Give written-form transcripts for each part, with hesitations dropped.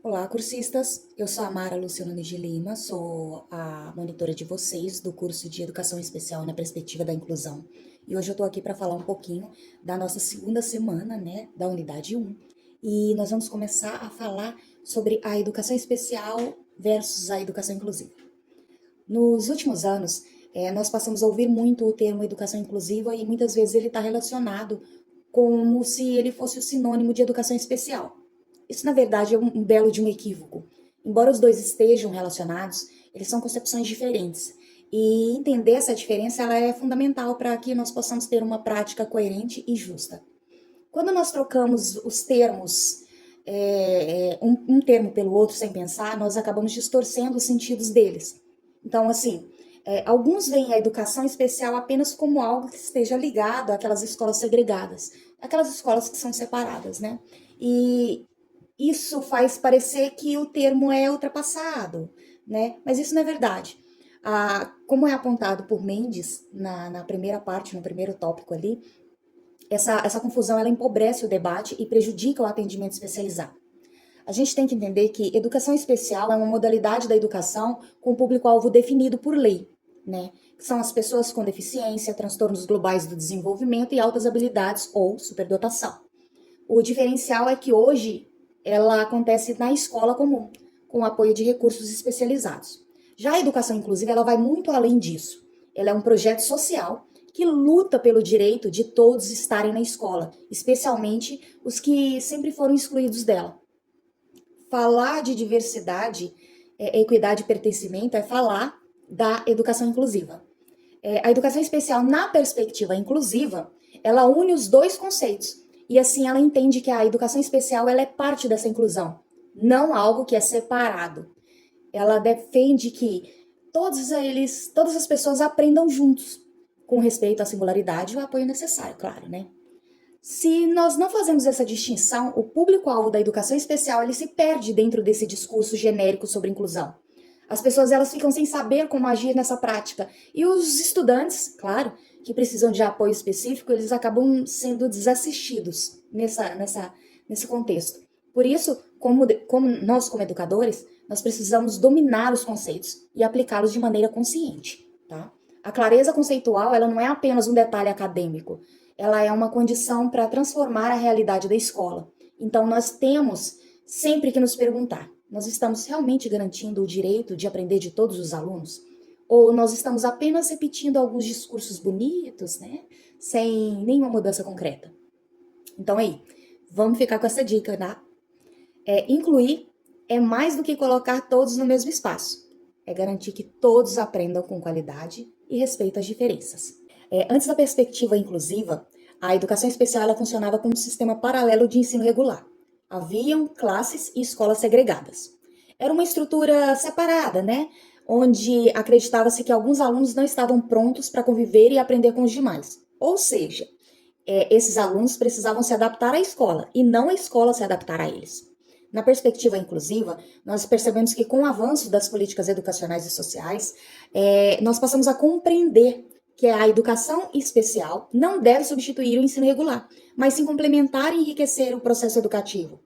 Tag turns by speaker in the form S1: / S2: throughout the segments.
S1: Olá, cursistas! Eu sou a Mara Luciana de Lima, sou a monitora de vocês do curso de Educação Especial na Perspectiva da Inclusão. E hoje eu estou aqui para falar um pouquinho da nossa segunda semana, né, da Unidade 1. E nós vamos começar a falar sobre a educação especial versus a educação inclusiva. Nos últimos anos, nós passamos a ouvir muito o termo educação inclusiva e muitas vezes ele está relacionado como se ele fosse o sinônimo de educação especial. Isso, na verdade, é um belo de um equívoco. Embora os dois estejam relacionados, eles são concepções diferentes. E entender essa diferença ela é fundamental para que nós possamos ter uma prática coerente e justa. Quando nós trocamos os termos, um termo pelo outro sem pensar, nós acabamos distorcendo os sentidos deles. Então, assim, alguns veem a educação especial apenas como algo que esteja ligado àquelas escolas segregadas, aquelas escolas que são separadas, né? E isso faz parecer que o termo é ultrapassado, né? Mas isso não é verdade. Como é apontado por Mendes na primeira parte, no primeiro tópico ali, essa confusão ela empobrece o debate e prejudica o atendimento especializado. A gente tem que entender que educação especial é uma modalidade da educação com público-alvo definido por lei, né? Que são as pessoas com deficiência, transtornos globais do desenvolvimento e altas habilidades ou superdotação. O diferencial é que hoje ela acontece na escola comum, com o apoio de recursos especializados. Já a educação inclusiva ela vai muito além disso. Ela é um projeto social que luta pelo direito de todos estarem na escola, especialmente os que sempre foram excluídos dela. Falar de diversidade, equidade e pertencimento é falar da educação inclusiva. A educação especial, na perspectiva inclusiva, ela une os dois conceitos. E assim ela entende que a educação especial ela é parte dessa inclusão, não algo que é separado. Ela defende que todas as pessoas aprendam juntos, com respeito à singularidade e o apoio necessário, claro, né? Se nós não fazemos essa distinção, o público-alvo da educação especial ele se perde dentro desse discurso genérico sobre inclusão. As pessoas elas ficam sem saber como agir nessa prática. E os estudantes, claro, que precisam de apoio específico, eles acabam sendo desassistidos nesse contexto. Por isso, como nós, como educadores, nós precisamos dominar os conceitos e aplicá-los de maneira consciente. Tá? A clareza conceitual ela não é apenas um detalhe acadêmico, ela é uma condição para transformar a realidade da escola. Então, nós temos sempre que nos perguntar: nós estamos realmente garantindo o direito de aprender de todos os alunos? Ou nós estamos apenas repetindo alguns discursos bonitos, né? Sem nenhuma mudança concreta? Então, aí, vamos ficar com essa dica, tá? Incluir é mais do que colocar todos no mesmo espaço. É garantir que todos aprendam com qualidade e respeito às diferenças. Antes da perspectiva inclusiva, a educação especial ela funcionava como um sistema paralelo de ensino regular. Haviam classes e escolas segregadas. Era uma estrutura separada, né? Onde acreditava-se que alguns alunos não estavam prontos para conviver e aprender com os demais. Ou seja, esses alunos precisavam se adaptar à escola e não a escola se adaptar a eles. Na perspectiva inclusiva, nós percebemos que com o avanço das políticas educacionais e sociais, nós passamos a compreender que a educação especial não deve substituir o ensino regular, mas sim complementar e enriquecer o processo educativo.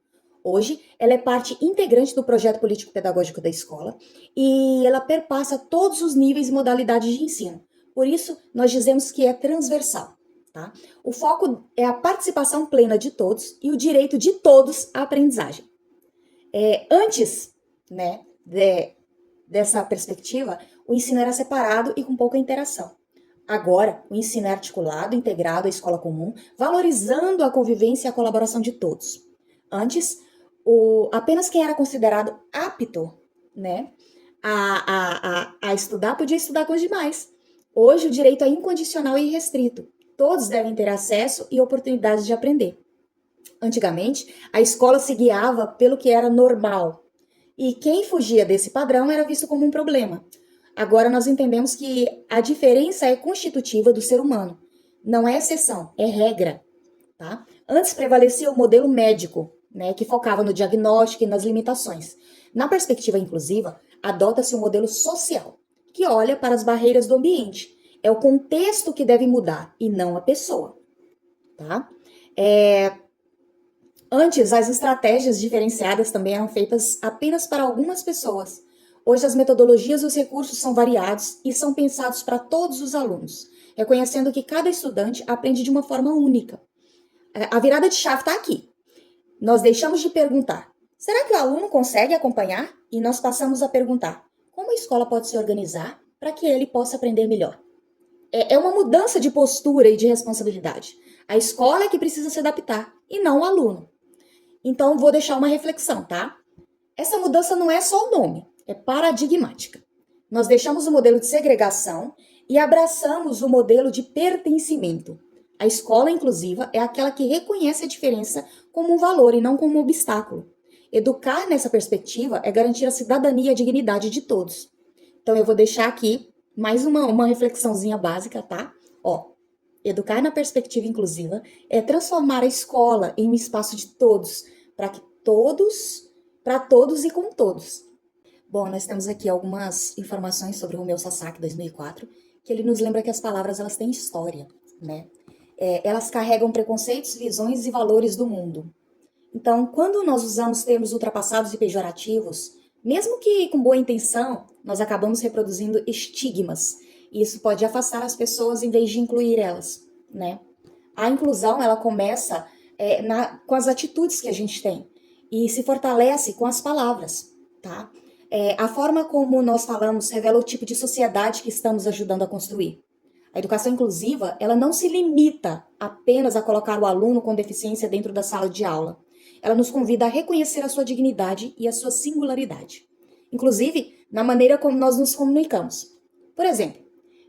S1: Hoje, ela é parte integrante do projeto político-pedagógico da escola e ela perpassa todos os níveis e modalidades de ensino. Por isso, nós dizemos que é transversal. Tá? O foco é a participação plena de todos e o direito de todos à aprendizagem. Antes, né, dessa perspectiva, o ensino era separado e com pouca interação. Agora, o ensino é articulado, integrado à escola comum, valorizando a convivência e a colaboração de todos. Antes, apenas quem era considerado apto, né, a estudar podia estudar com os demais. Hoje, o direito é incondicional e irrestrito. Todos devem ter acesso e oportunidades de aprender. Antigamente, a escola se guiava pelo que era normal. E quem fugia desse padrão era visto como um problema. Agora nós entendemos que a diferença é constitutiva do ser humano. Não é exceção, é regra. Tá? Antes prevalecia o modelo médico, né, que focava no diagnóstico e nas limitações. Na perspectiva inclusiva, adota-se um modelo social, que olha para as barreiras do ambiente. É o contexto que deve mudar e não a pessoa. Tá? Antes, as estratégias diferenciadas também eram feitas apenas para algumas pessoas. Hoje, as metodologias e os recursos são variados e são pensados para todos os alunos, reconhecendo que cada estudante aprende de uma forma única. A virada de chave está aqui. Nós deixamos de perguntar: será que o aluno consegue acompanhar? E nós passamos a perguntar: como a escola pode se organizar para que ele possa aprender melhor? É uma mudança de postura e de responsabilidade. A escola é que precisa se adaptar e não o aluno. Então, vou deixar uma reflexão, tá? Essa mudança não é só o nome, é paradigmática. Nós deixamos o modelo de segregação e abraçamos o modelo de pertencimento. A escola inclusiva é aquela que reconhece a diferença como um valor e não como um obstáculo. Educar nessa perspectiva é garantir a cidadania e a dignidade de todos. Então, eu vou deixar aqui mais uma reflexãozinha básica, tá? Ó, educar na perspectiva inclusiva é transformar a escola em um espaço de todos, para todos e com todos. Bom, nós temos aqui algumas informações sobre o Romeu Sasaki 2004, que ele nos lembra que as palavras elas têm história, né? Elas carregam preconceitos, visões e valores do mundo. Então, quando nós usamos termos ultrapassados e pejorativos, mesmo que com boa intenção, nós acabamos reproduzindo estigmas. E isso pode afastar as pessoas em vez de incluir elas, né? A inclusão, ela começa com as atitudes que a gente tem e se fortalece com as palavras, tá? A forma como nós falamos revela o tipo de sociedade que estamos ajudando a construir. A educação inclusiva, ela não se limita apenas a colocar o aluno com deficiência dentro da sala de aula. Ela nos convida a reconhecer a sua dignidade e a sua singularidade. Inclusive, na maneira como nós nos comunicamos. Por exemplo,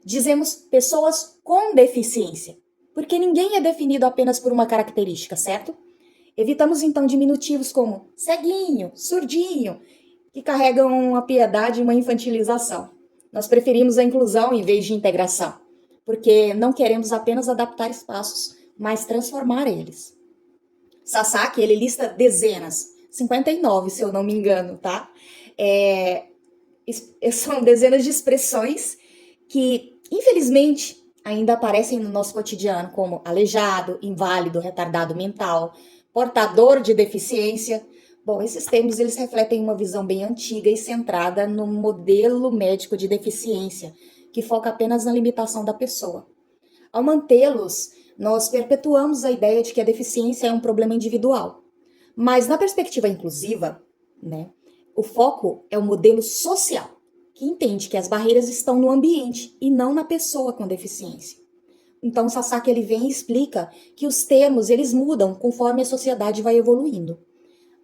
S1: dizemos pessoas com deficiência, porque ninguém é definido apenas por uma característica, certo? Evitamos então diminutivos como ceguinho, surdinho, que carregam uma piedade e uma infantilização. Nós preferimos a inclusão em vez de integração, porque não queremos apenas adaptar espaços, mas transformar eles. Sasaki, ele lista dezenas, 59 se eu não me engano, tá? São dezenas de expressões que, infelizmente, ainda aparecem no nosso cotidiano, como aleijado, inválido, retardado mental, portador de deficiência. Bom, esses termos eles refletem uma visão bem antiga e centrada no modelo médico de deficiência, que foca apenas na limitação da pessoa. Ao mantê-los, nós perpetuamos a ideia de que a deficiência é um problema individual. Mas na perspectiva inclusiva, né, o foco é o modelo social, que entende que as barreiras estão no ambiente e não na pessoa com deficiência. Então, Sasaki ele vem e explica que os termos eles mudam conforme a sociedade vai evoluindo.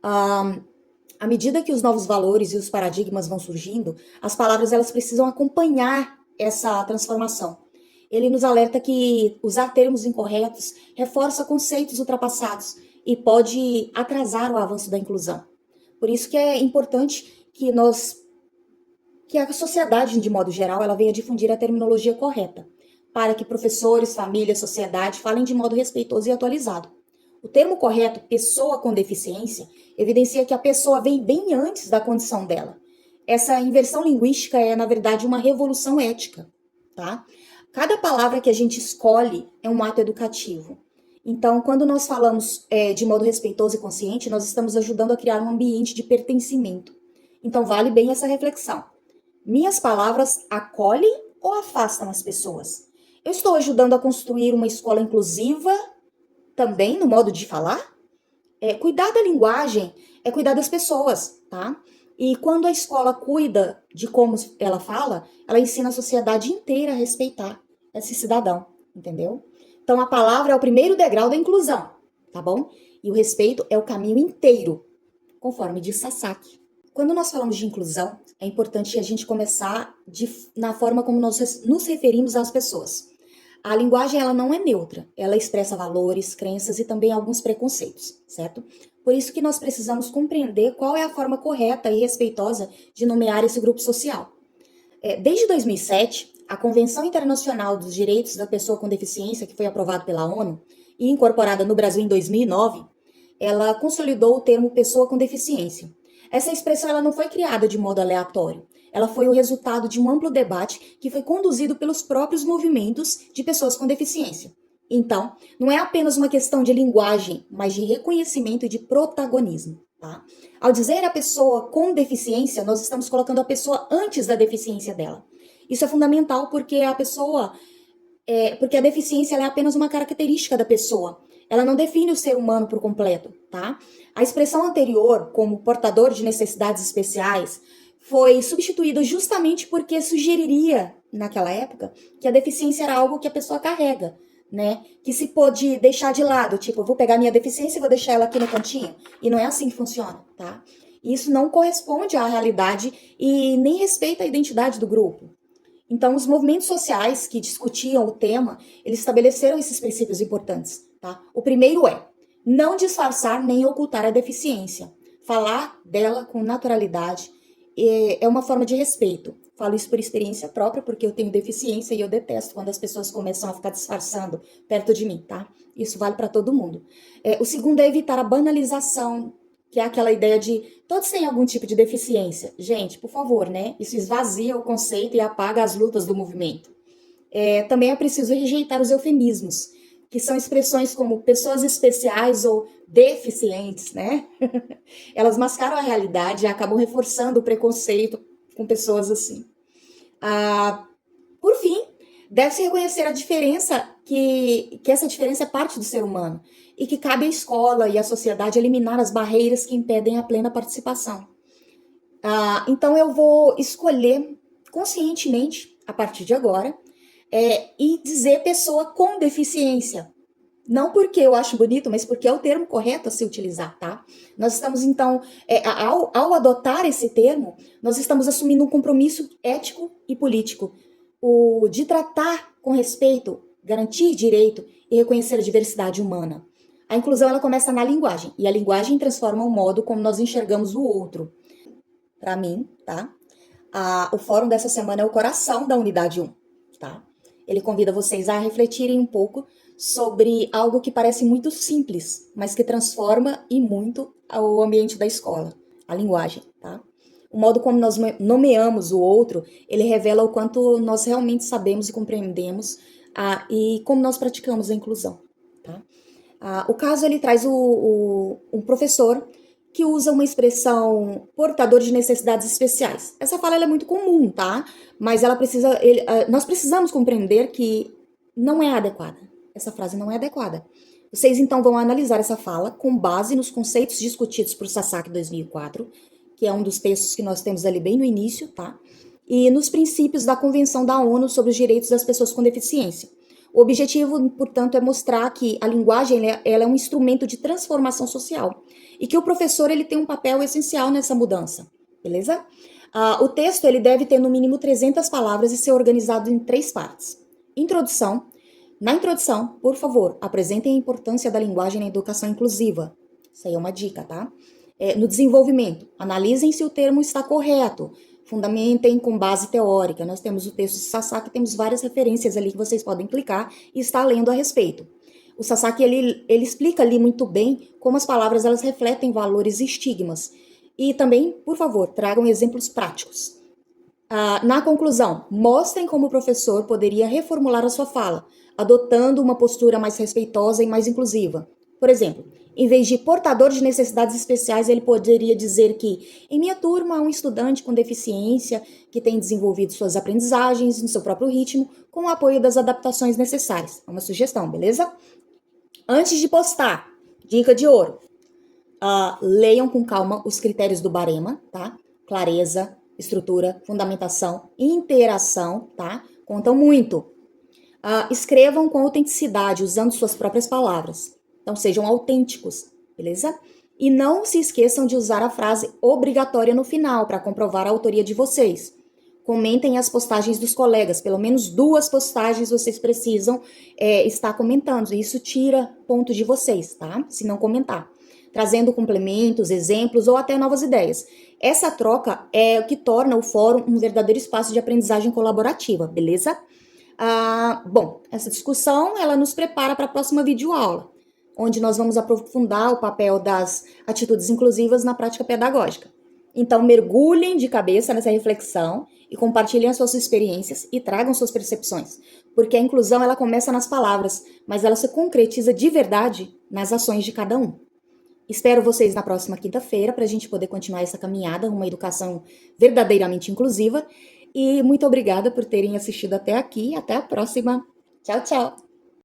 S1: À medida que os novos valores e os paradigmas vão surgindo, as palavras elas precisam acompanhar essa transformação. Ele nos alerta que usar termos incorretos reforça conceitos ultrapassados e pode atrasar o avanço da inclusão. Por isso que é importante que a sociedade, de modo geral, ela venha difundir a terminologia correta, para que professores, famílias, sociedade falem de modo respeitoso e atualizado. O termo correto, pessoa com deficiência, evidencia que a pessoa vem bem antes da condição dela. Essa inversão linguística é, na verdade, uma revolução ética, tá? Cada palavra que a gente escolhe é um ato educativo. Então, quando nós falamos de modo respeitoso e consciente, nós estamos ajudando a criar um ambiente de pertencimento. Então, vale bem essa reflexão. Minhas palavras acolhem ou afastam as pessoas? Eu estou ajudando a construir uma escola inclusiva também no modo de falar? Cuidar da linguagem é cuidar das pessoas, tá? E quando a escola cuida de como ela fala, ela ensina a sociedade inteira a respeitar esse cidadão, entendeu? Então a palavra é o primeiro degrau da inclusão, tá bom? E o respeito é o caminho inteiro, conforme diz Sasaki. Quando nós falamos de inclusão, é importante a gente começar na forma como nós nos referimos às pessoas. A linguagem ela não é neutra, ela expressa valores, crenças e também alguns preconceitos, certo? Por isso que nós precisamos compreender qual é a forma correta e respeitosa de nomear esse grupo social. Desde 2007, a Convenção Internacional dos Direitos da Pessoa com Deficiência, que foi aprovada pela ONU e incorporada no Brasil em 2009, ela consolidou o termo pessoa com deficiência. Essa expressão ela não foi criada de modo aleatório. Ela foi o resultado de um amplo debate que foi conduzido pelos próprios movimentos de pessoas com deficiência. Então, não é apenas uma questão de linguagem, mas de reconhecimento e de protagonismo, tá? Ao dizer a pessoa com deficiência, nós estamos colocando a pessoa antes da deficiência dela. Isso é fundamental porque porque a deficiência ela é apenas uma característica da pessoa. Ela não define o ser humano por completo, tá? A expressão anterior, como portador de necessidades especiais, foi substituída justamente porque sugeriria, naquela época, que a deficiência era algo que a pessoa carrega, né? Que se pode deixar de lado, tipo, eu vou pegar minha deficiência e vou deixar ela aqui no cantinho. E não é assim que funciona, tá? Isso não corresponde à realidade e nem respeita a identidade do grupo. Então, os movimentos sociais que discutiam o tema, eles estabeleceram esses princípios importantes, tá? O primeiro é não disfarçar nem ocultar a deficiência. Falar dela com naturalidade é uma forma de respeito. Falo isso por experiência própria, porque eu tenho deficiência e eu detesto quando as pessoas começam a ficar disfarçando perto de mim, tá? Isso vale para todo mundo. O segundo é evitar a banalização, que é aquela ideia de todos têm algum tipo de deficiência. Gente, por favor, né? Isso esvazia o conceito e apaga as lutas do movimento. Também é preciso rejeitar os eufemismos, que são expressões como pessoas especiais ou deficientes, né? Elas mascaram a realidade e acabam reforçando o preconceito com pessoas assim. Por fim, deve-se reconhecer a diferença, que essa diferença é parte do ser humano e que cabe à escola e à sociedade eliminar as barreiras que impedem a plena participação. Então eu vou escolher conscientemente, a partir de agora, e dizer pessoa com deficiência. Não porque eu acho bonito, mas porque é o termo correto a se utilizar, tá? Nós estamos, então, ao adotar esse termo, nós estamos assumindo um compromisso ético e político, o de tratar com respeito, garantir direito e reconhecer a diversidade humana. A inclusão, ela começa na linguagem, e a linguagem transforma o modo como nós enxergamos o outro. Para mim, tá? O fórum dessa semana é o coração da unidade 1, tá? Ele convida vocês a refletirem um pouco sobre algo que parece muito simples, mas que transforma e muito o ambiente da escola, a linguagem, tá? O modo como nós nomeamos o outro, ele revela o quanto nós realmente sabemos e compreendemos e como nós praticamos a inclusão, tá? O caso, ele traz um professor que usa uma expressão portador de necessidades especiais. Essa fala ela é muito comum, tá? Mas nós precisamos compreender que não é adequada. Essa frase não é adequada. Vocês, então, vão analisar essa fala com base nos conceitos discutidos por Sasaki 2004, que é um dos textos que nós temos ali bem no início, tá? E nos princípios da Convenção da ONU sobre os Direitos das Pessoas com Deficiência. O objetivo, portanto, é mostrar que a linguagem ela é um instrumento de transformação social e que o professor ele tem um papel essencial nessa mudança, beleza? O texto ele deve ter no mínimo 300 palavras e ser organizado em 3 partes. Introdução. Na introdução, por favor, apresentem a importância da linguagem na educação inclusiva. Isso aí é uma dica, tá? No desenvolvimento, analisem se o termo está correto. Fundamentem com base teórica. Nós temos o texto de Sasaki, temos várias referências ali que vocês podem clicar e estar lendo a respeito. O Sasaki, ele explica ali muito bem como as palavras elas refletem valores e estigmas. E também, por favor, tragam exemplos práticos. Na conclusão, mostrem como o professor poderia reformular a sua fala, adotando uma postura mais respeitosa e mais inclusiva. Por exemplo, em vez de portador de necessidades especiais, ele poderia dizer que em minha turma há um estudante com deficiência que tem desenvolvido suas aprendizagens no seu próprio ritmo com o apoio das adaptações necessárias. É uma sugestão, beleza? Antes de postar, dica de ouro, leiam com calma os critérios do Barema, tá? Clareza, estrutura, fundamentação, interação, tá? Contam muito. Escrevam com autenticidade, usando suas próprias palavras. Então, sejam autênticos, beleza? E não se esqueçam de usar a frase obrigatória no final para comprovar a autoria de vocês. Comentem as postagens dos colegas, pelo menos 2 postagens vocês precisam estar comentando. Isso tira ponto de vocês, tá? Se não comentar. Trazendo complementos, exemplos ou até novas ideias. Essa troca é o que torna o fórum um verdadeiro espaço de aprendizagem colaborativa, beleza? Bom, essa discussão ela nos prepara para a próxima videoaula, onde nós vamos aprofundar o papel das atitudes inclusivas na prática pedagógica. Então, mergulhem de cabeça nessa reflexão e compartilhem as suas experiências e tragam suas percepções, porque a inclusão ela começa nas palavras, mas ela se concretiza de verdade nas ações de cada um. Espero vocês na próxima quinta-feira para a gente poder continuar essa caminhada, uma educação verdadeiramente inclusiva. E muito obrigada por terem assistido até aqui. Até a próxima. Tchau, tchau!